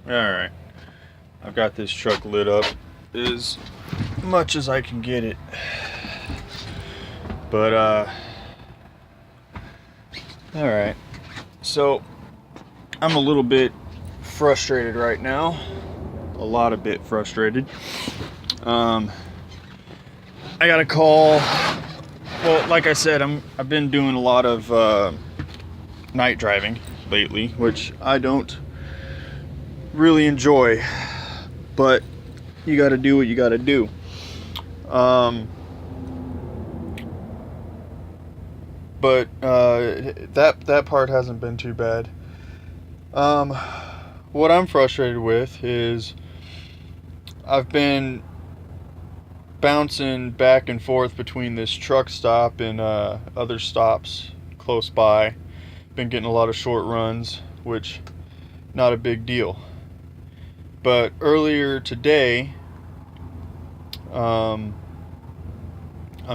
Alright. I've got this truck lit up as much as I can get it. But, alright. So, I'm a little bit frustrated right now. A lot of bit frustrated. I got a call. Well, like I said, I've been doing a lot of night driving lately, which I don't really enjoy, but you got to do what you got to do. But that part hasn't been too bad. What I'm frustrated with is I've been bouncing back and forth between this truck stop and other stops close by. Been getting a lot of short runs, which not a big deal. But earlier today, I'm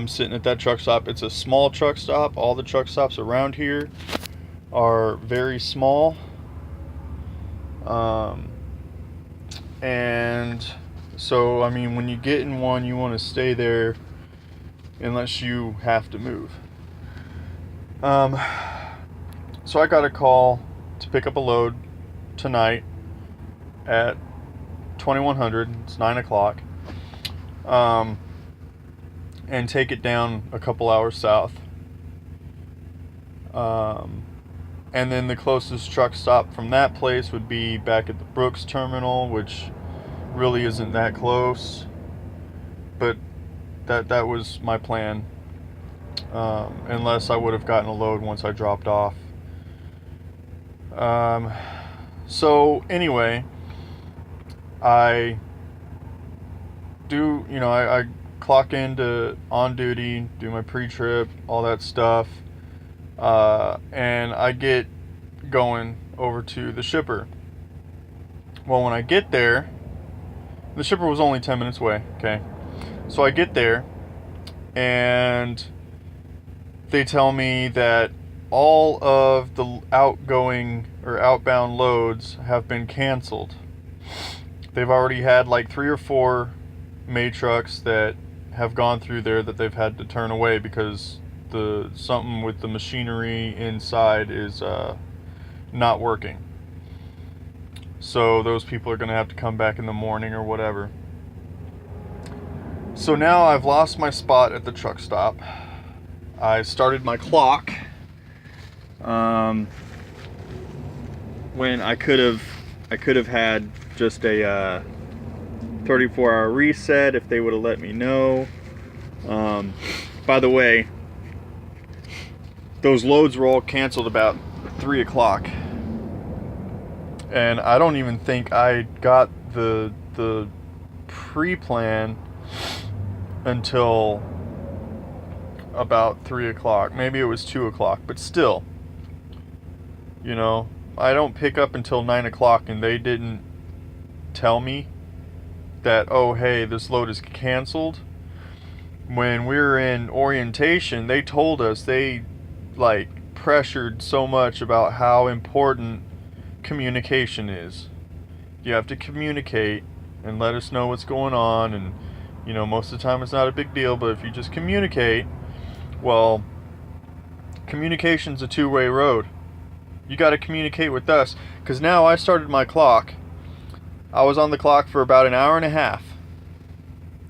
sitting at that truck stop. It's a small truck stop. All the truck stops around here are very small. And so, I mean, when you get in one, you want to stay there unless you have to move. So I got a call to pick up a load tonight at 2100. It's 9 o'clock. And take it down a couple hours south. And then the closest truck stop from that place would be back at the Brooks terminal, which really isn't that close. But that was my plan. Unless I would have gotten a load once I dropped off. So anyway, I clock into on duty, do my pre-trip, all that stuff, and I get going over to the shipper. Well, when I get there, the shipper was only 10 minutes away, okay? So I get there, and they tell me that all of the outgoing or outbound loads have been canceled. They've already had like 3 or 4 May trucks that have gone through there that they've had to turn away because something with the machinery inside is not working. So those people are going to have to come back in the morning or whatever. So now I've lost my spot at the truck stop. I started my clock when I could have had just a 34-hour reset if they would have let me know. By the way, those loads were all canceled about 3 o'clock, and I don't even think I got the pre-plan until about 3 o'clock. Maybe it was 2 o'clock, but still, I don't pick up until 9 o'clock, and they didn't tell me that, oh, hey, this load is canceled. When we were in orientation, they told us, they pressured so much about how important communication is. You have to communicate and let us know what's going on, and most of the time it's not a big deal, but if you just communicate, well, communication's a two-way road. You got to communicate with us, because now I started my clock. I was on the clock for about an hour and a half.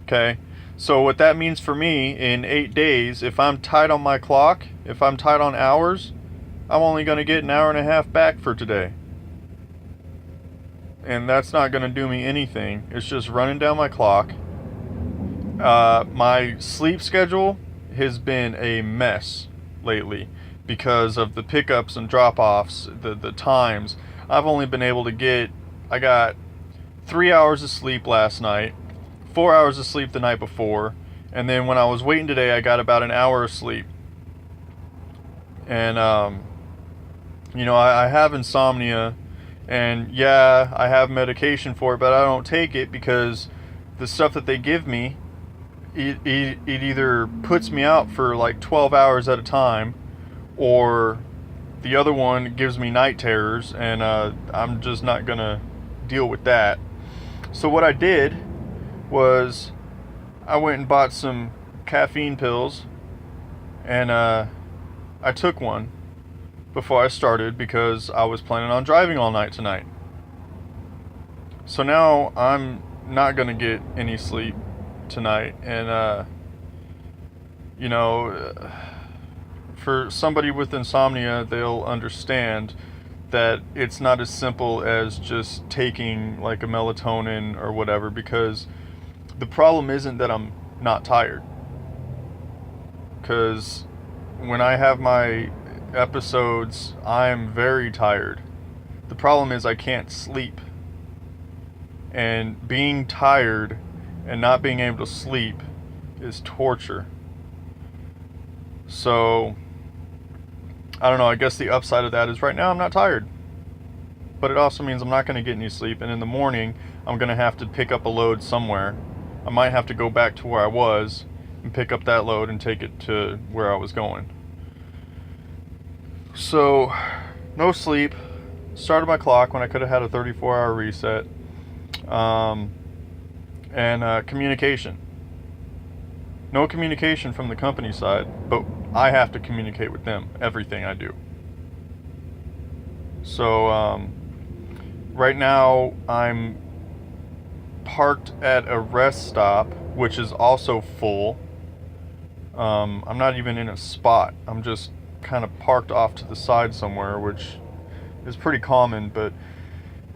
Okay? So what that means for me, in 8 days, if I'm tight on my clock, if I'm tight on hours, I'm only going to get an hour and a half back for today. And that's not going to do me anything. It's just running down my clock. My sleep schedule has been a mess lately because of the pickups and drop-offs, the times. I've only been able to I got 3 hours of sleep last night, 4 hours of sleep the night before, and then when I was waiting today, I got about an hour of sleep. And, I have insomnia, and yeah, I have medication for it, but I don't take it because the stuff that they give me, it either puts me out for like 12 hours at a time, or the other one gives me night terrors, and I'm just not gonna deal with that. So what I did was I went and bought some caffeine pills, and I took one before I started because I was planning on driving all night tonight. So now I'm not going to get any sleep tonight, and you know, for somebody with insomnia, they'll understand that it's not as simple as just taking like a melatonin or whatever, because the problem isn't that I'm not tired. Because when I have my episodes, I'm very tired. The problem is I can't sleep. And being tired and not being able to sleep is torture. So, I don't know, I guess the upside of that is right now I'm not tired. But it also means I'm not going to get any sleep, and in the morning I'm going to have to pick up a load somewhere. I might have to go back to where I was and pick up that load and take it to where I was going. So, no sleep. Started my clock when I could have had a 34-hour reset. And communication. No communication from the company side, but I have to communicate with them, everything I do. So, right now I'm parked at a rest stop, which is also full. I'm not even in a spot. I'm just kind of parked off to the side somewhere, which is pretty common, but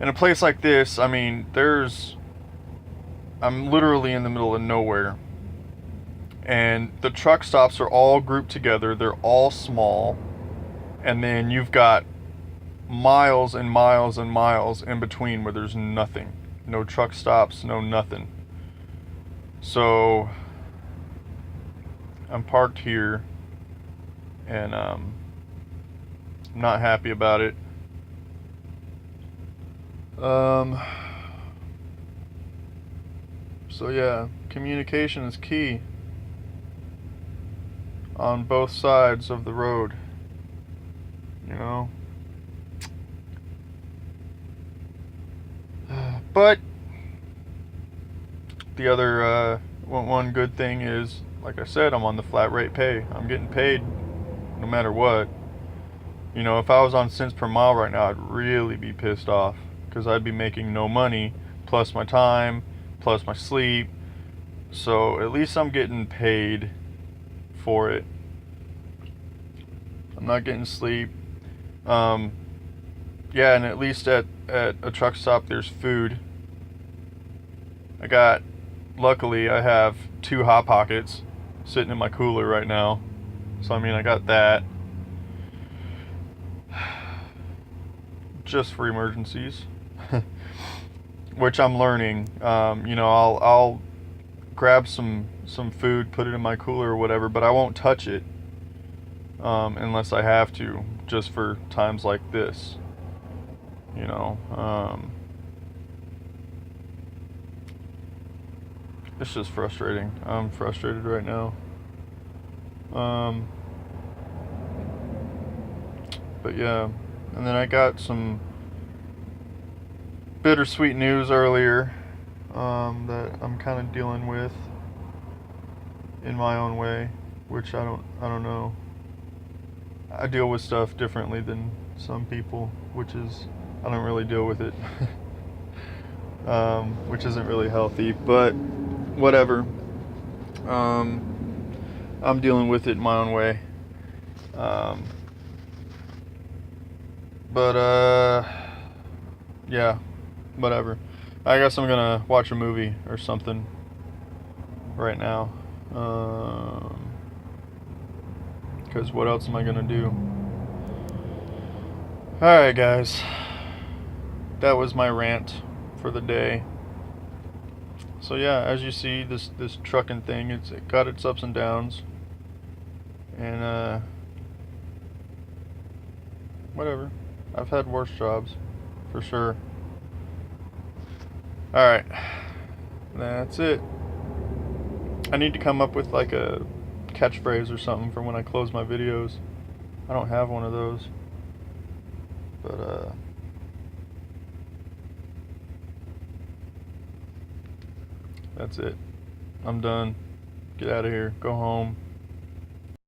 in a place like this, I mean, I'm literally in the middle of nowhere. And the truck stops are all grouped together. They're all small. And then you've got miles and miles and miles in between where there's nothing. No truck stops, no nothing. So I'm parked here, and I'm not happy about it. So yeah, communication is key on both sides of the road, you know. But the other one good thing is, like I said, I'm on the flat rate pay. I'm getting paid no matter what. You know, if I was on cents per mile right now, I'd really be pissed off, because I'd be making no money, plus my time, plus my sleep. So at least I'm getting paid for it. I'm not getting sleep. Yeah, and at least at a truck stop there's food. Luckily I have 2 Hot Pockets sitting in my cooler right now. So I mean, I got that. Just for emergencies. Which I'm learning. You know, I'll grab some food, put it in my cooler or whatever, but I won't touch it unless I have to, just for times like this. You know, it's just frustrating. I'm frustrated right now. But yeah, and then I got some bittersweet news earlier that I'm kind of dealing with in my own way, which I don't know. I deal with stuff differently than some people, which is, I don't really deal with it, which isn't really healthy, but whatever. I'm dealing with it in my own way. But yeah, whatever. I guess I'm gonna watch a movie or something right now. Because what else am I gonna do? Alright, guys. That was my rant for the day. So yeah, as you see, this trucking thing, it got its ups and downs. And whatever. I've had worse jobs, for sure. Alright. That's it. I need to come up with like a catchphrase or something for when I close my videos. I don't have one of those. But That's it. I'm done. Get out of here. Go home.